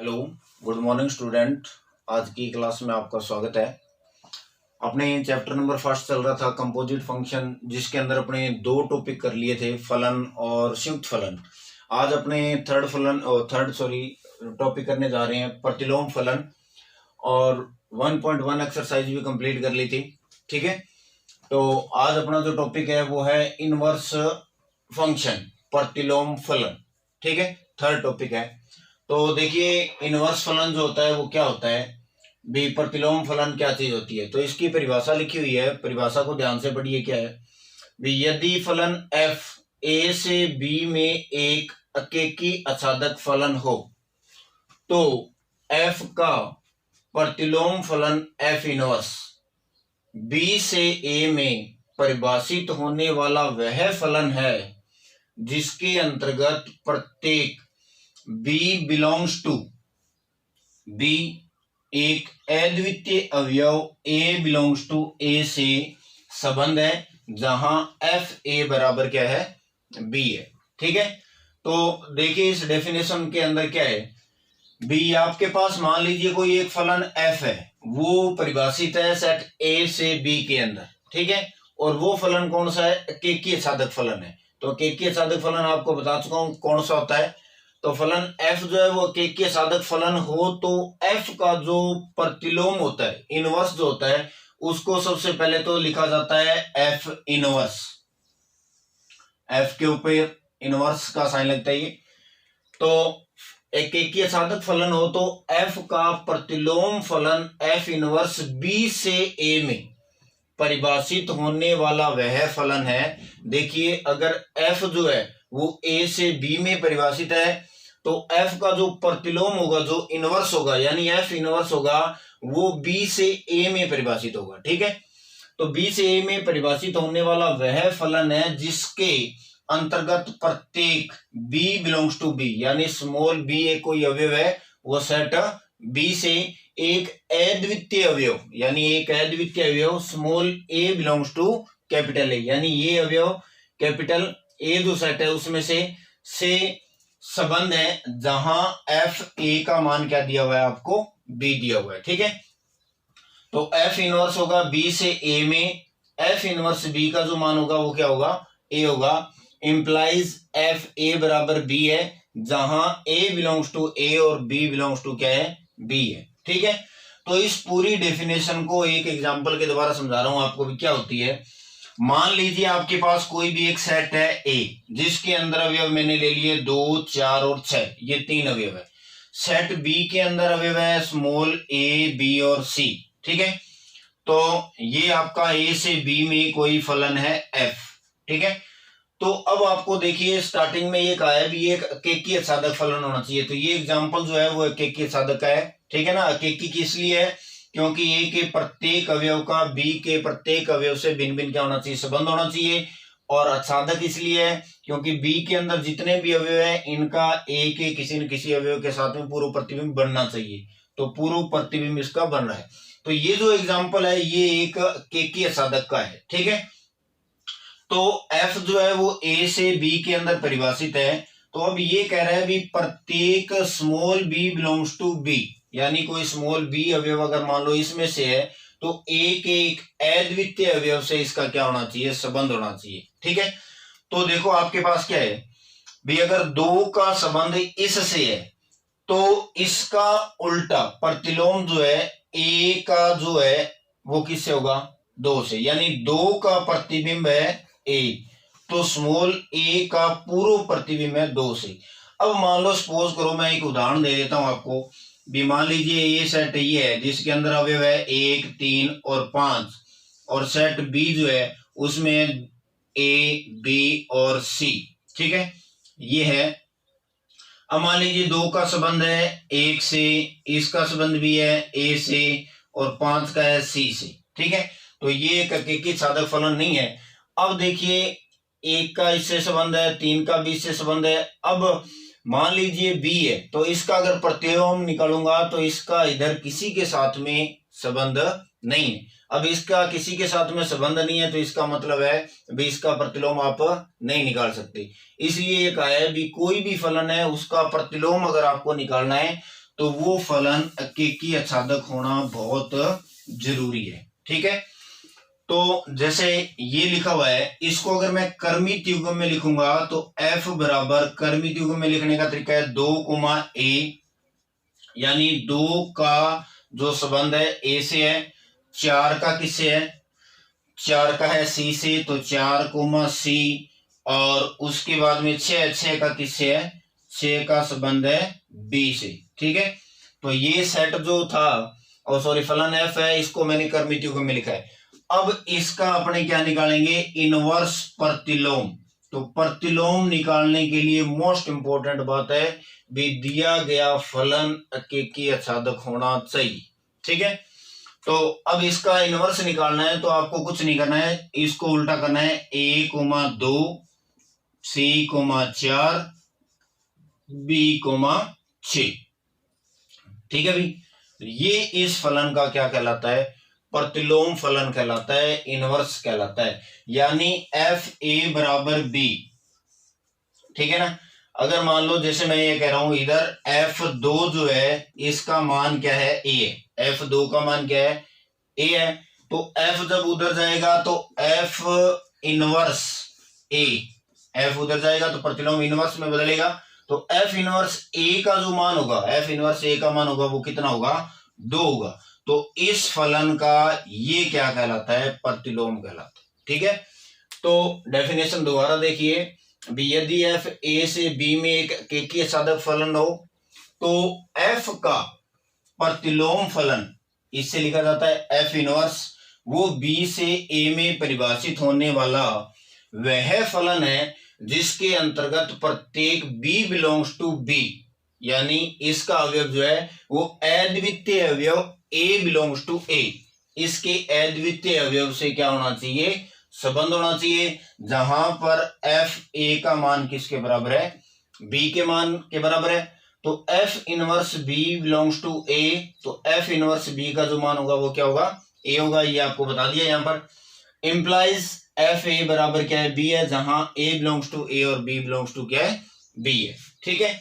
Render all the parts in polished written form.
Hello, good morning student. आज की class में आपका स्वागत है। अपने चैप्टर नंबर फर्स्ट चल रहा था कंपोजिट फंक्शन, जिसके अंदर अपने दो टॉपिक कर लिए थे, फलन और संयुक्त फलन। आज अपने थर्ड टॉपिक करने जा रहे हैं प्रतिलोम फलन, और 1.1 एक्सरसाइज भी कंप्लीट कर ली थी। ठीक है, तो आज अपना जो टॉपिक है वो है इनवर्स फंक्शन, प्रतिलोम फलन। ठीक है, थर्ड टॉपिक है। तो देखिए, इनवर्स फलन जो होता है वो क्या होता है, भी प्रतिलोम फलन क्या चीज होती है। तो इसकी परिभाषा लिखी हुई है, परिभाषा को ध्यान से पढ़िए। क्या है भी, यदि फलन f a से b में एक अकेकी असाधक फलन हो तो f का प्रतिलोम फलन f इनवर्स b से a में परिभाषित होने वाला वह फलन है जिसके अंतर्गत प्रत्येक B belongs to B एक अद्वितीय अवयव A belongs to A से संबंध है, जहां F A बराबर क्या है, B है। ठीक है, तो देखिए इस डेफिनेशन के अंदर क्या है, B आपके पास मान लीजिए कोई एक फलन F है, वो परिभाषित है सेट A से B के अंदर। ठीक है, और वो फलन कौन सा है, अकेकीय साधक फलन है। तो अकेकीय साधक फलन आपको बता चुका हूं कौन सा होता है। तो फलन f जो है वो अकेकीय साधक फलन हो तो f का जो प्रतिलोम होता है, इनवर्स जो होता है, उसको सबसे पहले तो लिखा जाता है f इनवर्स। f के ऊपर इनवर्स का साइन लगता है। तो एकेकीय साधक फलन हो तो f का प्रतिलोम फलन f इनवर्स b से a में परिभाषित होने वाला वह फलन है। देखिए, अगर f जो है वो a से b में परिभाषित है तो f का जो प्रतिलोम होगा, जो इनवर्स होगा, यानी f इनवर्स होगा, वो b से a में परिभाषित होगा। ठीक है, तो b से a में परिभाषित होने वाला वह फलन है जिसके अंतर्गत प्रत्येक b बिलोंग्स टू b, यानी स्मॉल b एक कोई अवयव है, वो सेट b से एक अद्वितीय अवयव, यानी एक अद्वितीय अवयव small a belongs to capital A, यानी ये अवयव कैपिटल A जो सेट है उसमें से संबंध है, जहां f a का मान क्या दिया हुआ है, आपको b दिया हुआ है। ठीक है, तो f इनवर्स होगा b से a में, f इनवर्स b का जो मान होगा वो क्या होगा, a होगा। इंप्लाइज f a बराबर b है, जहां a बिलोंग्स टू a और b बिलोंग्स टू क्या है, b है। ठीक है, तो इस पूरी डेफिनेशन को एक एग्जांपल के द्वारा समझा रहा हूं आपको भी क्या होती है। मान लीजिए आपके पास कोई भी एक सेट है A, जिसके अंदर अवयव मैंने ले लिए 2, 4 और 6, ये 3 अवयव है। सेट B के अंदर अवयव है स्मॉल a, b और c। ठीक है, तो ये आपका A से B में कोई फलन है f। ठीक है, तो अब आपको देखिए स्टार्टिंग में ये कहा है भी एक अकेकीय साधक फलन होना चाहिए, तो ये एग्जांपल जो है वो अकेकीय साधक का है। ठीक है ना, अकेकी किस लिए है, क्योंकि A के प्रत्येक अवयव का B के प्रत्येक अवयव से भिन्न भिन्न क्या होना चाहिए, संबंध होना चाहिए। और असाधक इसलिए है क्योंकि B के अंदर जितने भी अवयव है इनका A के किसी न किसी अवयव के साथ में पूर्व प्रतिबिंब बनना चाहिए, तो पूर्व प्रतिबिंब इसका बन रहा है। तो ये जो एग्जाम्पल है ये एक अकेकीय साधक का है। ठीक है, तो F जो है वो A से B के अंदर परिभाषित है। तो अब ये कह रहा है भी प्रत्येक small b belongs to B, यानी कोई स्मॉल b अवयव अगर मान लो इसमें से है तो A के एक अद्वितीय अवयव से इसका क्या होना चाहिए, संबंध होना चाहिए। ठीक है, तो देखो आपके पास क्या है भी, अगर 2 का संबंध इससे है तो इसका उल्टा प्रतिलोम जो है A का जो है वो किससे होगा, 2 से, यानी 2 का प्रतिबिंब है A, तो स्मॉल a का पूर्व प्रतिबिंब है 2 से। अब मान लो सपोज करो, मैं एक उदाहरण दे देता हूं आपको भी, मान लीजिए ये सेट ये है जिसके अंदर अवयव है 1, 3 और 5, और सेट B जो है उसमें A, B और C। ठीक है, ये है। अब मान लीजिए 2 का संबंध है 1 से, इसका संबंध भी है A से, और 5 का है C से। ठीक है, तो ये एक अकेकी साधक फलन नहीं है। अब देखिए 1 का इससे संबंध है, 3 का भी इससे संबंध है। अब मान लीजिए B है, तो इसका अगर प्रतिलोम निकालूंगा तो इसका इधर किसी के साथ में संबंध नहीं है। अब इसका किसी के साथ में संबंध नहीं है तो इसका मतलब है भी इसका प्रतिलोम आप नहीं निकाल सकते। इसलिए ये कहा है भी कोई भी फलन है उसका प्रतिलोम अगर आपको निकालना है तो वो फलन एकेकी अच्छादक होना बहुत जरूरी है। ठीक है, तो जैसे ये लिखा हुआ है, इसको अगर मैं क्रमित युग्म में लिखूंगा तो f बराबर, क्रमित युग्म में लिखने का तरीका है 2 a, यानी 2 का जो संबंध है a से है, 4 का किससे है, 4 का है c से, तो 4 c, और उसके बाद में 6 का किससे है, 6 का संबंध है b से। ठीक है, तो ये सेट जो था, और सॉरी फलन f है, इसको मैंने क्रमित युग्म में लिखा है। अब इसका अपने क्या निकालेंगे, इनवर्स प्रतिलोम। तो प्रतिलोम निकालने के लिए मोस्ट इंपोर्टेंट बात है भी दिया गया फलन एकेकी अच्छादक होना चाहिए। ठीक है, तो अब इसका इनवर्स निकालना है तो आपको कुछ नहीं करना है, इसको उल्टा करना है, a, 2 c, 4 b, 6। ठीक है भाई, ये इस फलन का क्या कहलाता है, प्रतिलोम फलन कहलाता है, इनवर्स कहलाता है, यानी एफ ए बराबर बी। ठीक है ना, अगर मान लो जैसे मैं ये कह रहा हूं इधर f2 जो है इसका मान क्या है, a है, f2 का मान क्या है, a है, तो f जब उधर जाएगा तो f इनवर्स a, f उधर जाएगा तो प्रतिलोम इनवर्स में बदलेगा, तो f इनवर्स a का जो मान होगा, f इनवर्स a का मान होगा वो कितना होगा, 2 होगा। तो इस फलन का ये क्या कहलाता है, प्रतिलोम कहलाता है। ठीक है, तो डेफिनेशन दोबारा देखिए, यदि f a से b में एक एकेकी अच्छादक फलन हो तो f का प्रतिलोम फलन इससे लिखा जाता है f इनवर्स, वो b से a में परिभाषित होने वाला वह फलन है जिसके अंतर्गत प्रत्येक b बिलोंग्स टू b, यानी इसका अवयव जो है वो अद्वितीय अवयव a बिलोंग्स टू a, इसके अद्वितीय अवयव से क्या होना चाहिए, संबंध होना चाहिए, जहां पर f a का मान किसके बराबर है, b के मान के बराबर है। तो f inverse b belongs to a, तो f इनवर्स b का जो मान होगा वो क्या होगा, a होगा, ये आपको बता दिया यहाँ पर। इंप्लाइज f a बराबर क्या है, b है, जहां a बिलोंग्स टू a और b बिलोंग्स टू क्या है, b है। ठीक है,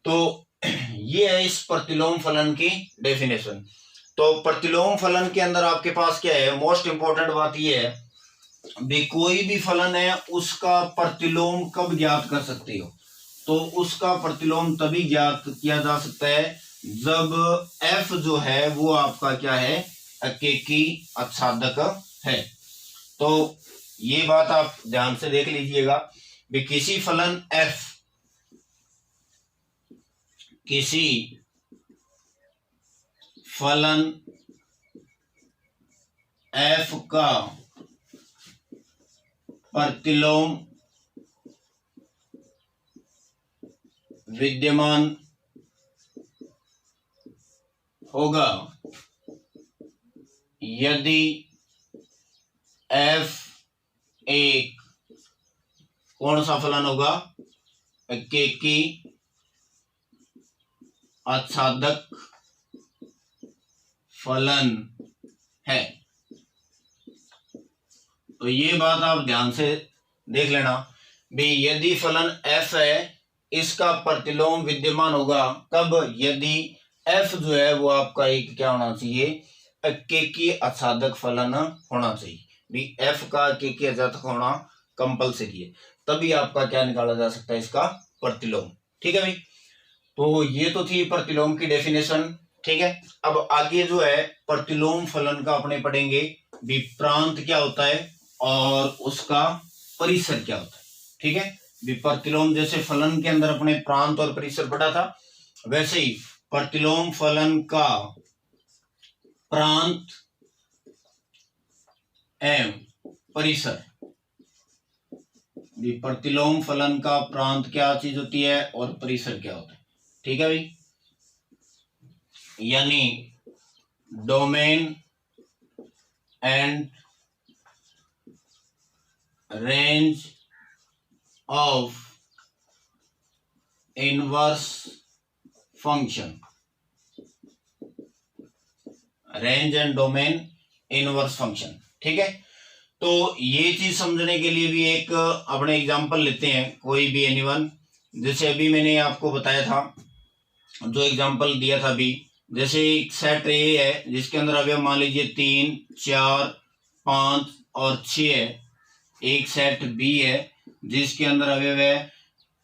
तो ये है इस प्रतिलोम फलन की डेफिनेशन। तो प्रतिलोम फलन के अंदर आपके पास क्या है, मोस्ट इंपोर्टेंट बात ये है भी कोई भी फलन है उसका प्रतिलोम कब ज्ञात कर सकते हो, तो उसका प्रतिलोम तभी ज्ञात किया जा सकता है जब f जो है वो आपका क्या है, एकेकी आच्छादक है। तो ये बात आप ध्यान से देख लीजिएगा भी किसी फलन f, किसी फलन f का प्रतिलोम विद्यमान होगा यदि f एक कौन सा फलन होगा, एकेकी आच्छादक फलन है। तो ये बात आप ध्यान से देख लेना भी यदि फलन f है इसका प्रतिलोम विद्यमान होगा कब, यदि f जो है वो आपका एक क्या होना चाहिए, एकेकी आच्छादक फलन होना चाहिए भी f का एकेकी आच्छादक होना कंपलसरी है, तभी आपका क्या निकाला जा सकता है, इसका प्रतिलोम। ठीक है भाई, तो ये तो थी प्रतिलोम की डेफिनेशन। ठीक है, अब आगे जो है प्रतिलोम फलन का अपने पढ़ेंगे भी प्रांत क्या होता है और उसका परिसर क्या होता है। ठीक है, भी प्रतिलोम जैसे फलन के अंदर अपने प्रांत और परिसर पढ़ा था, वैसे ही प्रतिलोम फलन का प्रांत एवं परिसर, भी प्रतिलोम फलन का प्रांत क्या चीज होती है और परिसर क्या होता है। ठीक है भाई, यानी domain and range of inverse function, range and domain inverse function. ठीक है, तो ये चीज समझने के लिए भी एक अपने एग्जांपल लेते हैं, कोई भी एनीवन। जैसे अभी मैंने आपको बताया था जो एग्जांपल दिया था अभी, जैसे एक सेट ए है जिसके अंदर अवयव मान लीजिए 3, 4, 5 और 6 है। एक सेट बी है जिसके अंदर अवयव है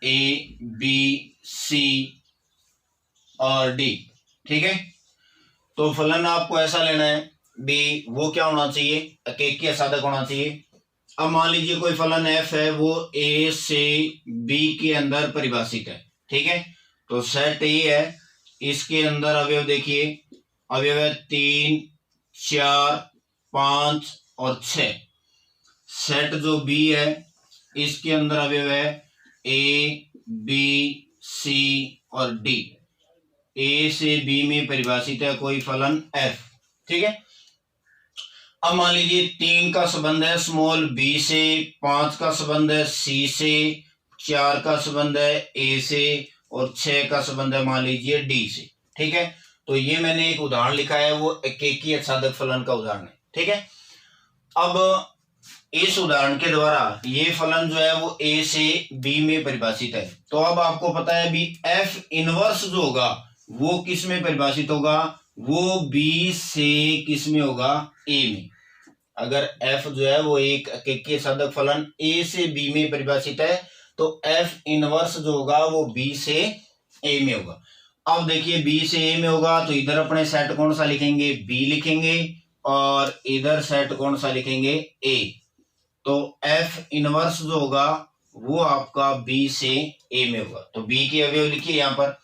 ए, बी, सी और डी। ठीक है, तो फलन आपको ऐसा लेना है, बी वो क्या होना चाहिए, एकैकी साधक होना चाहिए। अब मान लीजिए कोई फलन एफ है, वो ए से बी के अंदर परिभाषित है। ठीक है, तो सेट ए है, इसके अंदर अवयव देखिए, अवयव है 3, 4, 5 और 6। सेट जो बी है इसके अंदर अवयव है ए, बी, सी और डी। ए से बी में परिभाषित है कोई फलन एफ। ठीक है, अब मान लीजिए 3 का संबंध है स्मॉल बी से, 5 का संबंध है सी से, 4 का संबंध है ए से और 6 का संबंध है मान लीजिए डी से। ठीक है, तो ये मैंने एक उदाहरण लिखा है, वो एकैकी साधक फलन का उदाहरण है। ठीक है, अब इस उदाहरण के द्वारा ये फलन जो है वो ए से बी में परिभाषित है। तो अब आपको पता है भी एफ इनवर्स जो होगा वो किस में परिभाषित होगा, वो बी से किस में होगा, ए में। अगर एफ जो है वो एक एकैकी साधक फलन ए से बी में परिभाषित है तो एफ इनवर्स जो होगा वो बी से ए में होगा। अब देखिए बी से ए में होगा तो इधर अपने सेट कौन सा लिखेंगे, बी लिखेंगे, और इधर सेट कौन सा लिखेंगे, ए। तो एफ इनवर्स जो होगा वो आपका बी से ए में होगा। तो बी के अवयव लिखिए यहाँ पर,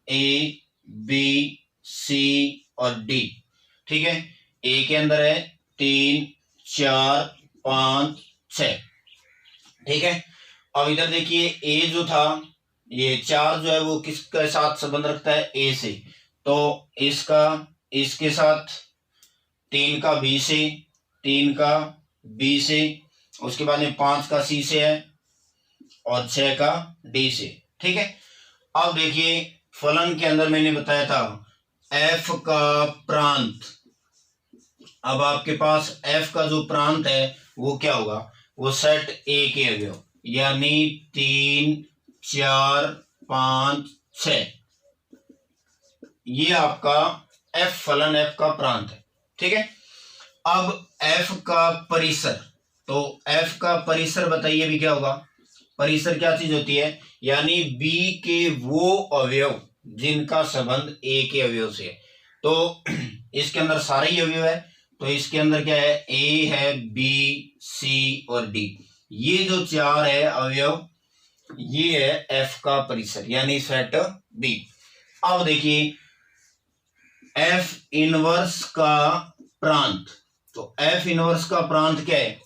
ए, बी, सी और डी। ठीक है, ए के अंदर है 3, 4, 5, 6। ठीक है, अब इधर देखिए ए जो था ये 4 जो है वो किसके साथ संबंध रखता है, ए से। तो इसका इसके साथ 3 का बी से, 3 का बी से, उसके बाद में 5 का सी से है और 6 का डी से। ठीक है, अब देखिए फलन के अंदर मैंने बताया था एफ का प्रांत। अब आपके पास एफ का जो प्रांत है वो क्या होगा, वो सेट ए के अवयव, यानी 3, 4, 5, 6, ये आपका एफ फलन एफ का प्रांत है। ठीक है, अब एफ का परिसर, तो एफ का परिसर बताइए भी क्या होगा, परिसर क्या चीज होती है, यानी बी के वो अवयव जिनका संबंध ए के अवयव से है। तो इसके अंदर सारे ही अवयव है, तो इसके अंदर क्या है, ए है, बी, सी और डी, ये जो 4 है अवयव, ये है एफ का परिसर यानी सेट बी। अब देखिए एफ इनवर्स का प्रांत, तो एफ इनवर्स का प्रांत क्या है,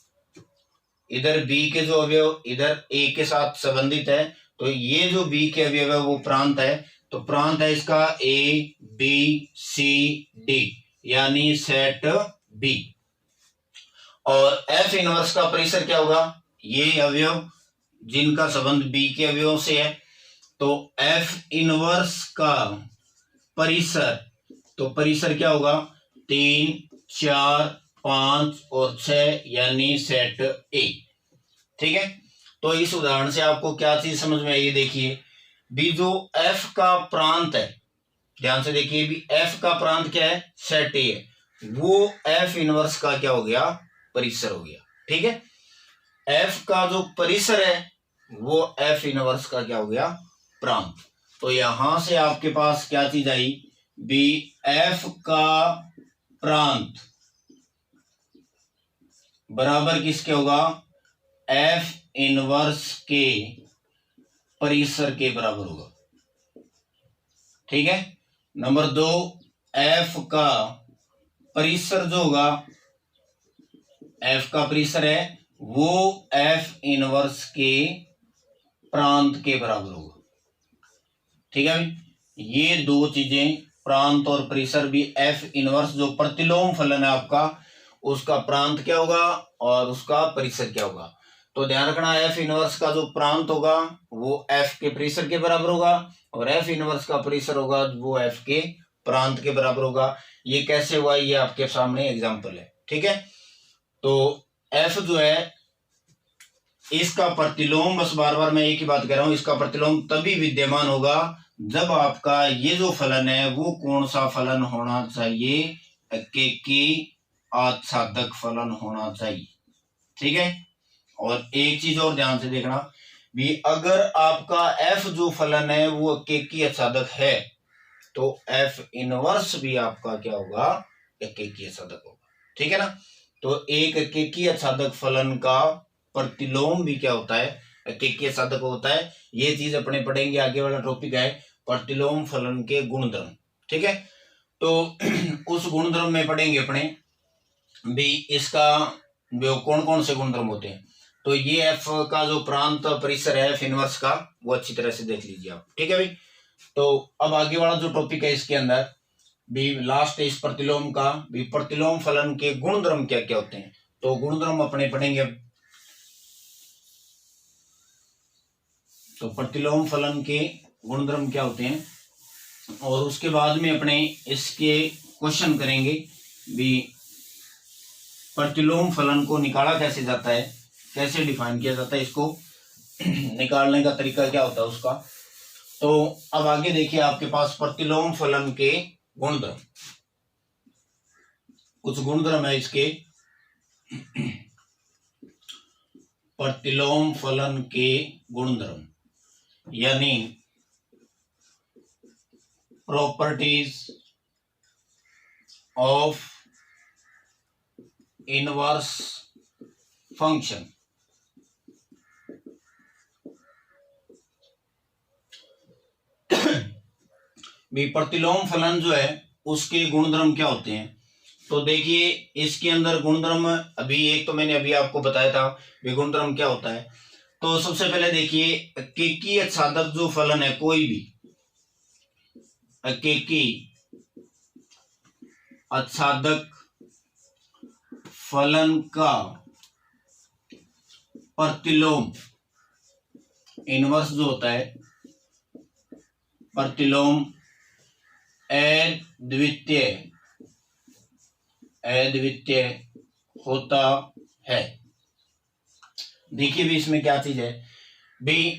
इधर बी के जो अवयव इधर ए के साथ संबंधित है, तो ये जो बी के अवयव है वो प्रांत है। तो प्रांत है इसका ए, बी, सी, डी, यानी सेट बी। और एफ इनवर्स का परिसर क्या होगा, ये अवयव जिनका संबंध बी के अवयव से है। तो एफ इनवर्स का परिसर, तो परिसर क्या होगा, 3, 4, 5 और 6, यानी सेट ए। ठीक है, तो इस उदाहरण से आपको क्या चीज समझ में आई, देखिए भी जो एफ का प्रांत है, ध्यान से देखिए भी एफ का प्रांत क्या है, सेट ए है, वो एफ इनवर्स का क्या हो गया, परिसर हो गया। ठीक है, एफ का जो परिसर है वो एफ इनवर्स का क्या हो गया, प्रांत। तो यहां से आपके पास क्या चीज आई, बी एफ का प्रांत बराबर किसके होगा, एफ इनवर्स के परिसर के बराबर होगा। ठीक है, नंबर 2, एफ का परिसर जो होगा, एफ का परिसर है वो एफ इनवर्स के प्रांत के बराबर होगा। ठीक है भाई, ये दो चीजें, प्रांत और परिसर, भी एफ इनवर्स जो प्रतिलोम फलन है आपका, उसका प्रांत क्या होगा और उसका परिसर क्या होगा। तो ध्यान रखना, एफ इनवर्स का जो प्रांत होगा वो एफ के परिसर के बराबर होगा, और एफ इनवर्स का परिसर होगा वो एफ के प्रांत के बराबर होगा। ये कैसे हुआ, ये आपके सामने एग्जांपल है। ठीक है, तो एफ जो है इसका प्रतिलोम, बस बार बार मैं एक ही बात कह रहा हूं, इसका प्रतिलोम तभी विद्यमान होगा जब आपका ये जो फलन है वो कौन सा फलन होना चाहिए, एकेकी आच्छादक फलन होना चाहिए। ठीक है। और एक चीज और ध्यान से देखना भी, अगर आपका f जो फलन है वो एकेकी आच्छादक है तो f इनवर्स भी आपका क्या होगा, एकेकी आच्छादक होगा। ठीक है ना। तो एक एकेकी आच्छादक फलन का प्रतिलोम भी क्या होता है, एकेकी आच्छादक होता है। ये चीज अपने पढ़ेंगे, आगे वाला टॉपिक है प्रतिलोम फलन के गुणधर्म। ठीक है। तो उस गुणधर्म में पढ़ेंगे अपने भी इसका जो कौन कौन से गुणधर्म होते हैं। तो ये एफ का जो प्रांत परिसर है एफ इनवर्स का, वो अच्छी तरह से देख लीजिए आप। ठीक है भाई। तो अब आगे वाला जो टॉपिक है इसके अंदर भी लास्ट इस प्रतिलोम का भी, प्रतिलोम फलन के गुणधर्म क्या क्या होते हैं। तो गुणधर्म अपने पढ़ेंगे। तो प्रतिलोम फलन के गुणधर्म क्या होते हैं, और उसके बाद में अपने इसके क्वेश्चन करेंगे भी, प्रतिलोम फलन को निकाला कैसे जाता है, कैसे डिफाइन किया जाता है, इसको निकालने का तरीका क्या होता है उसका। तो अब आगे देखिए आपके पास प्रतिलोम फलन के गुणधर्म, कुछ गुणधर्म है इसके। प्रतिलोम फलन के गुणधर्म यानी प्रॉपर्टीज ऑफ इनवर्स फंक्शन। भी प्रतिलोम फलन जो है उसके गुणधर्म क्या होते हैं। तो देखिए इसके अंदर गुणधर्म, अभी एक तो मैंने अभी आपको बताया था भी गुणधर्म क्या होता है। तो सबसे पहले देखिए एकेकी आच्छादक जो फलन है, कोई भी एकेकी आच्छादक फलन का प्रतिलोम इनवर्स जो होता है, प्रतिलोम अद्वितीय होता है। देखिए भी इसमें क्या चीज है भी,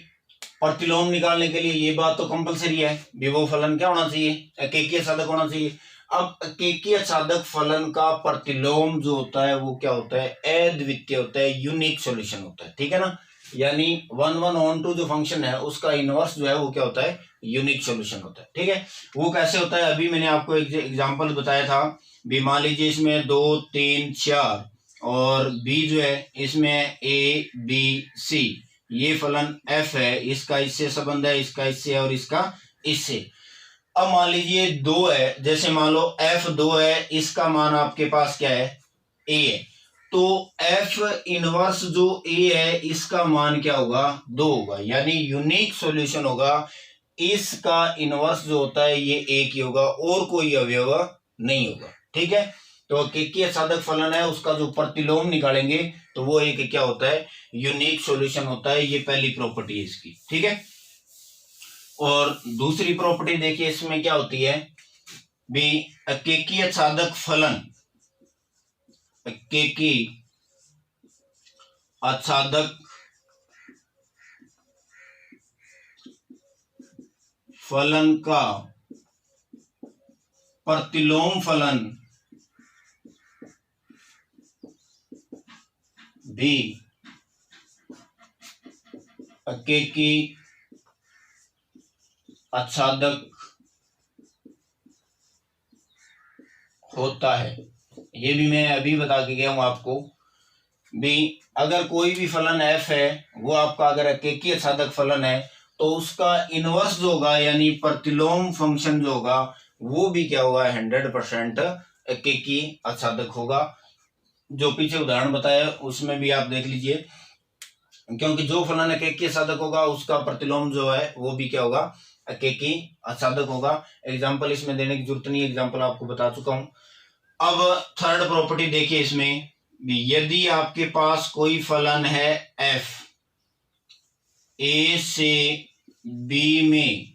प्रतिलोम निकालने के लिए ये बात तो कंपलसरी है भी, वो फलन क्या होना चाहिए, एकेकी आच्छादक होना चाहिए। अब एकेकी आच्छादक फलन का प्रतिलोम जो होता है वो क्या होता है, अद्वितीय होता है, यूनिक सॉल्यूशन होता है। ठीक है ना। यानी 1 1 on 2 जो फंक्शन है उसका इनवर्स जो है वो क्या होता है, यूनिक सॉल्यूशन होता है। ठीक है। वो कैसे होता है, अभी मैंने आपको एक एग्जांपल बताया था भी, मान लीजिए इसमें 2 3 4 और b जो है इसमें a b c, ये फलन f है, इसका इससे संबंध है, इसका इससे और इसका इससे। अब मान लीजिए 2 है, जैसे मान लो f 2 है, इसका मान आपके पास क्या है, a है, तो f इनवर्स जो a है इसका मान क्या होगा, 2 होगा, यानी यूनिक सॉल्यूशन होगा। इसका इनवर्स जो होता है ये एक ही होगा और कोई अवयव नहीं होगा। ठीक है। तो एकेकी आच्छादक फलन है उसका जो प्रतिलोम निकालेंगे तो वो एक क्या होता है, यूनिक सॉल्यूशन होता है। ये पहली प्रॉपर्टी है इसकी। ठीक है। और दूसरी प्रॉपर्टी देखिए इसमें क्या होती है भी, एकेकी आच्छादक फलन, एकेकी आच्छादक फलन का प्रतिलोम फलन भी एकेकी आच्छादक होता है। ये भी मैं अभी बता के गया हूं आपको भी, अगर कोई भी फलन f है वो आपका अगर एकेकी आच्छादक फलन है तो उसका इनवर्स जो होगा यानी प्रतिलोम फंक्शन जो होगा वो भी क्या होगा, 100% एकेकी आच्छादक होगा। जो पीछे उदाहरण बताया उसमें भी आप देख लीजिए, क्योंकि जो फलन एकेकी आच्छादक होगा उसका प्रतिलोम जो है वो भी क्या होगा, एकेकी आच्छादक होगा। एग्जाम्पल इसमें देने की जरूरत नहीं, एग्जाम्पल आपको बता चुका हूं। अब थर्ड प्रॉपर्टी देखिए इसमें, यदि आपके पास कोई फलन है f, a से b में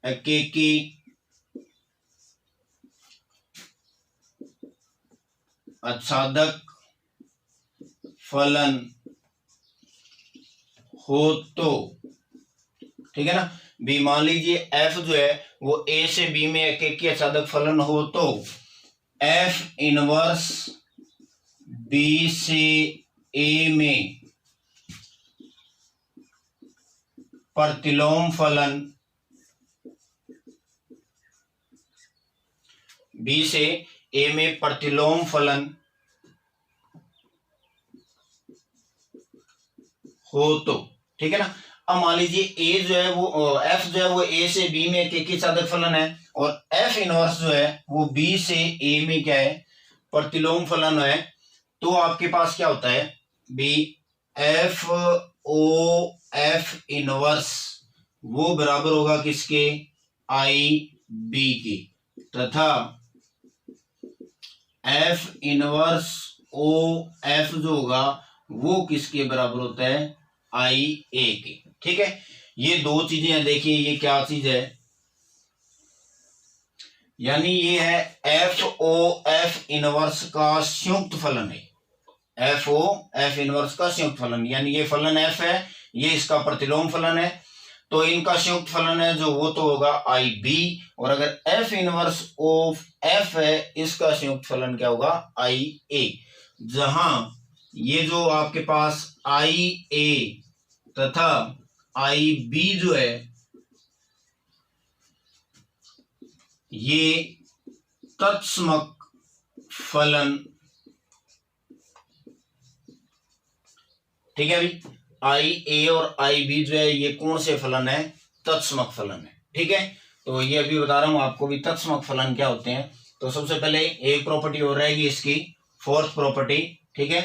एकेकी आच्छादक फलन हो तो, ठीक है ना। बी मान लीजिए एफ जो है वो ए से बी में एकेकी साधक फलन हो तो एफ इनवर्स बी से ए में प्रतिलोम फलन बी से ए में प्रतिलोम फलन हो तो, ठीक है ना। अब मान लीजिए ए जो है वो एफ जो है वो ए से बी में एकेकी साधक फलन है और एफ इनवर्स जो है वो बी से ए में क्या है, प्रतिलोम फलन है। तो आपके पास क्या होता है, B F O F inverse वो बराबर होगा किसके, आई बी के, तथा एफ इनवर्स ओ एफ जो होगा वो किसके बराबर होता है, आई ए के। ठीक है, ये दो चीजें हैं। देखिए ये क्या चीज है, यानी ये है एफ ओ एफ इनवर्स का संयुक्त फलन है, एफ ओ एफ इनवर्स का संयुक्त फलन, यानी ये फलन एफ है, ये इसका प्रतिलोम फलन है, तो इनका संयुक्त फलन है जो वो तो होगा आई बी, और अगर एफ इनवर्स ऑफ एफ है इसका संयुक्त फलन क्या होगा, आई ए। जहां ये जो आपके पास आई ए तथा आई बी जो है ये तत्समक फलन, ठीक है भाई, आई ए और आई बी जो है ये कौन से फलन है, तत्समक फलन है। ठीक है, तो ये अभी बता रहा हूं आपको भी तत्समक फलन क्या होते हैं। तो सबसे पहले एक प्रॉपर्टी और रहेगी इसकी, फोर्थ प्रॉपर्टी। ठीक है,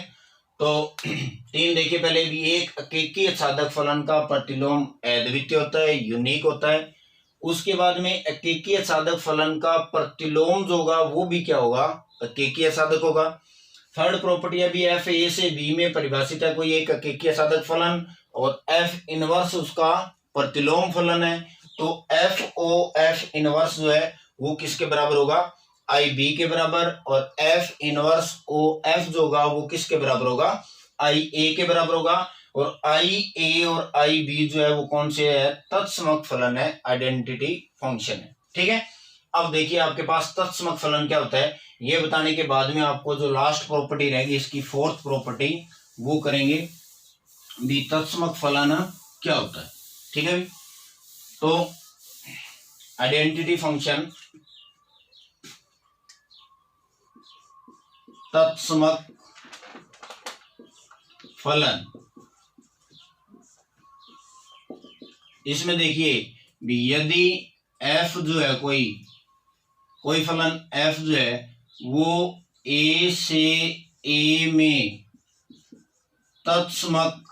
तो तीन देखिए, पहले भी एक एकेकी साधक फलन का प्रतिलोम अद्वितीय होता है, यूनिक होता है। उसके बाद में एकेकी साधक फलन का प्रतिलोम जो होगा वो भी क्या होगा, एकेकी साधक होगा। थर्ड प्रॉपर्टी अभी एफ ए से बी में परिभाषित है कोई एक एकेकी साधक फलन और एफ इनवर्स उसका प्रतिलोम फलन है, तो एफ ओ एफ इनवर्स जो है वो किसके बराबर होगा, आई बी के बराबर, और एफ इनवर्स ओ एफ जो होगा वो किसके बराबर होगा, आई ए के बराबर होगा। और आई ए और आई बी जो है वो कौन से है, तत्समक फलन है, आइडेंटिटी फंक्शन है। ठीक है, अब देखिए आपके पास तत्समक फलन क्या होता है ये बताने के बाद में आपको जो लास्ट प्रॉपर्टी रहेगी इसकी फोर्थ प्रॉपर्टी वो करेंगे भी, तत्समक फलन क्या होता है। ठीक है, तो आइडेंटिटी फंक्शन तत्समक फलन, इसमें देखिए यदि f जो है कोई फलन f जो है वो a से a में तत्समक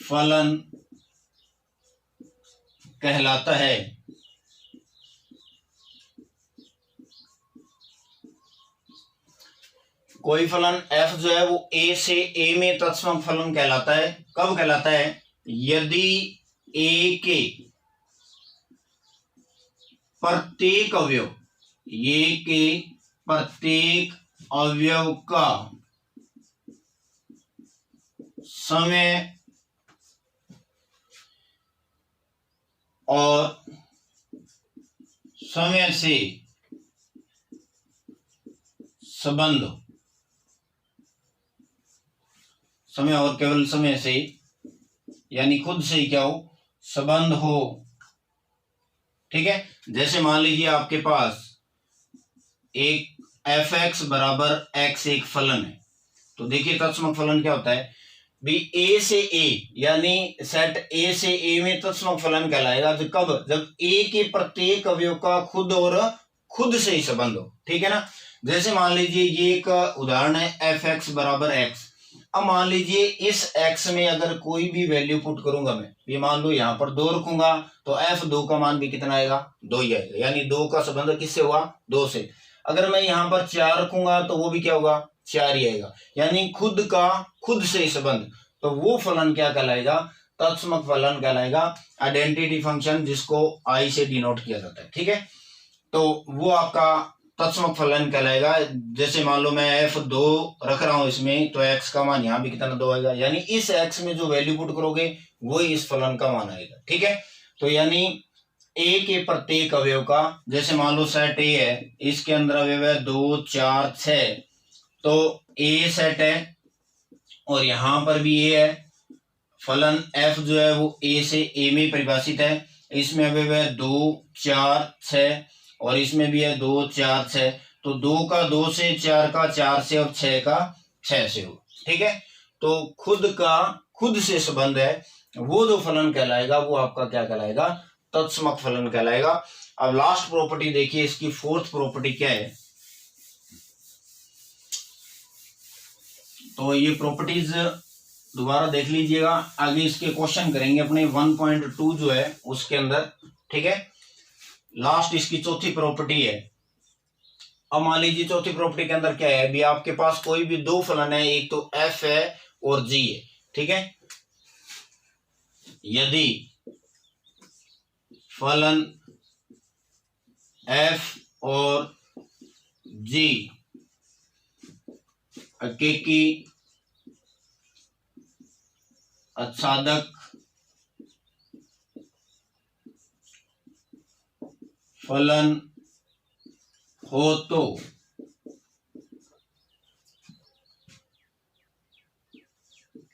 फलन कहलाता है, कोई फलन f जो है वो a से a में तत्समक फलन कहलाता है। कब कहलाता है, यदि a के प्रत्येक अवयव, ये के प्रत्येक अवयव का समय और समय से संबंध, समय और केवल समय से, यानी खुद से ही क्या हो, संबंध हो। ठीक है, जैसे मान लीजिए आपके पास एक एफ एक्स बराबर एक्स एक फलन है, तो देखिए तत्समक फलन क्या होता है भी, ए से ए, यानी सेट ए से ए में तत्समक फलन कहलाएगा जब कब, जब ए के प्रत्येक अवयव का खुद और खुद से ही संबंध हो। ठीक है ना, जैसे मान लीजिए ये एक उदाहरण है एफ एक्स बराबर एक्स। अब मान लीजिए इस x में अगर कोई भी वैल्यू पुट करूंगा मैं, ये मान लो यहाँ पर 2 रखूंगा तो f2 का मान भी कितना आएगा, 2 ही आएगा, यानी 2 का संबंध किससे हुआ, 2 से। अगर मैं यहाँ पर 4 रखूंगा तो वो भी क्या होगा, 4 ही आएगा, यानी खुद का खुद से ही संबंध। तो वो फलन क्या कहलाएगा, तत्समक फलन कहलाएगा, आइडेंटिटी फंक्शन जिसको आई से डिनोट किया जाता है। ठीक है, तो वो आपका तत्समक फलन कहलाएगा। जैसे मान लो मैं f2 रख रहा हूं इसमें, तो x का मान यहाँ भी कितना 2 आएगा, यानी इस x में जो वैल्यू पुट करोगे वही इस फलन का मान आएगा। ठीक है, तो यानी a के प्रत्येक अवयव का, जैसे मान लो सेट a है, इसके अंदर अवयव है 2 4 6, तो a सेट है और यहां पर भी a है। फलन f जो है वो a से a में परिभाषित है, इसमें अवयव है 2 4 6 और इसमें भी है 2 4 6, तो 2 का 2 से, 4 का 4 से और 6 का 6 से हो। ठीक है, तो खुद से संबंध है, वो जो फलन कहलाएगा वो आपका क्या कहलाएगा, तत्समक फलन कहलाएगा। अब लास्ट प्रॉपर्टी देखिए, इसकी फोर्थ प्रॉपर्टी क्या है, तो ये प्रॉपर्टीज दोबारा देख लीजिएगा, आगे इसके क्वेश्चन करेंगे अपने 1.2 जो है उसके अंदर। ठीक है, लास्ट इसकी चौथी प्रॉपर्टी है। अब मान लीजिए चौथी प्रॉपर्टी के अंदर क्या है, अभी आपके पास कोई भी दो फलन है, एक तो f है और g है। ठीक है, यदि फलन f और g अकेकी आच्छादक फलन हो तो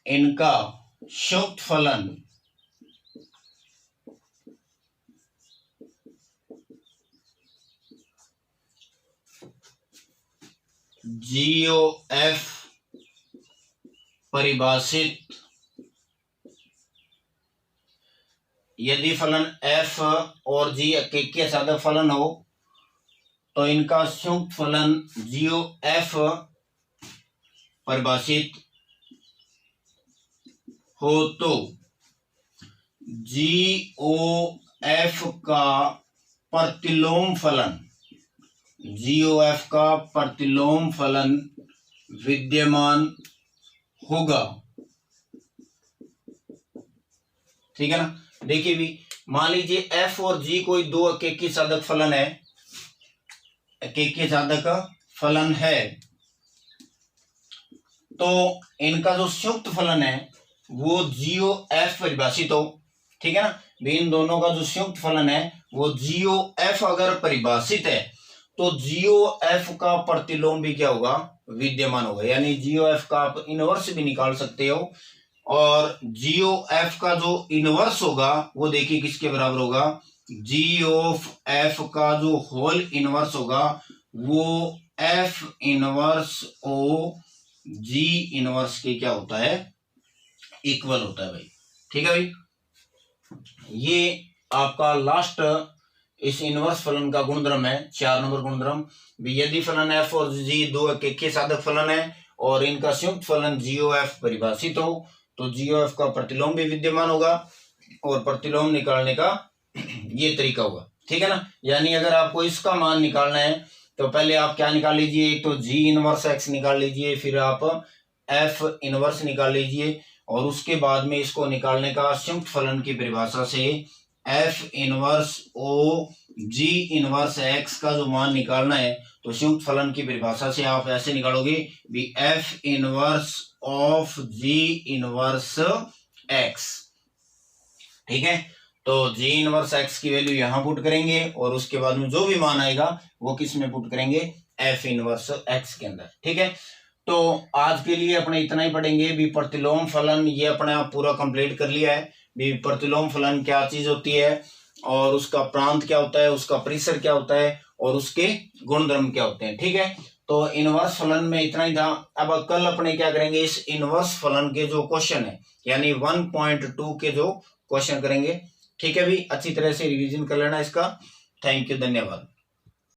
इनका संयुक्त फलन GOF परिभाषित, यदि फलन f और g अकेकी आच्छादक फलन हो तो इनका संयुक्त फलन GOF परिभाषित हो तो GOF का प्रतिलोम फलन, GOF का प्रतिलोम फलन विद्यमान होगा। ठीक है ना, देखिए भी मान लीजिए f और g कोई दो अकेकी साधक फलन है, अकेकी साधक फलन है, तो इनका जो संयुक्त फलन है वो GOF परिभाषित हो। ठीक है ना, इन दोनों का जो संयुक्त फलन है वो GOF अगर परिभाषित है तो GOF का प्रतिलोम भी क्या होगा, विद्यमान होगा, यानी GOF का आप इनवर्स भी निकाल सकते हो, और GOF का जो इनवर्स होगा वो देखिए किसके बराबर होगा, GOF का जो होल इनवर्स होगा वो F inverse O G inverse के क्या होता है, इक्वल होता है भाई। ठीक है भाई, ये आपका लास्ट इस इनवर्स फलन का गुणधर्म है, 4 नंबर गुणधर्म। यदि फलन f और g दो अकेकी साधक फलन है और इनका संयुक्त फलन GOF परिभाषित हो तो GOF का प्रतिलोम भी विद्यमान होगा और प्रतिलोम निकालने का ये तरीका होगा। ठीक है ना, यानी अगर आपको इसका मान निकालना है तो पहले आप क्या निकाल लीजिए, एक तो g इनवर्स x निकाल लीजिए, फिर आप f इनवर्स निकाल लीजिए, और उसके बाद में इसको निकालने का संयुक्त फलन की परिभाषा से F inverse O G inverse X का जो मान निकालना है तो संयुक्त फलन की परिभाषा से आप ऐसे निकालोगे भी F inverse of G inverse X। ठीक है, तो G इनवर्स X की वैल्यू यहां पुट करेंगे और उसके बाद में जो भी मान आएगा वो किस में पुट करेंगे, F इनवर्स X के अंदर। ठीक है, तो आज के लिए अपने इतना ही पढ़ेंगे भी प्रतिलोम फलन, ये अपने आप पूरा कंप्लीट कर लिया है भी प्रतिलोम फलन क्या चीज होती है और उसका प्रांत क्या होता है, उसका परिसर क्या होता है और उसके गुणधर्म क्या होते हैं। ठीक है, तो इनवर्स फलन में इतना ही था। अब कल अपने क्या करेंगे, इस इनवर्स फलन के जो क्वेश्चन है यानी 1.2 के जो क्वेश्चन करेंगे। ठीक है भी, अच्छी तरह से रिवीजन कर लेना इसका। थैंक यू, धन्यवाद।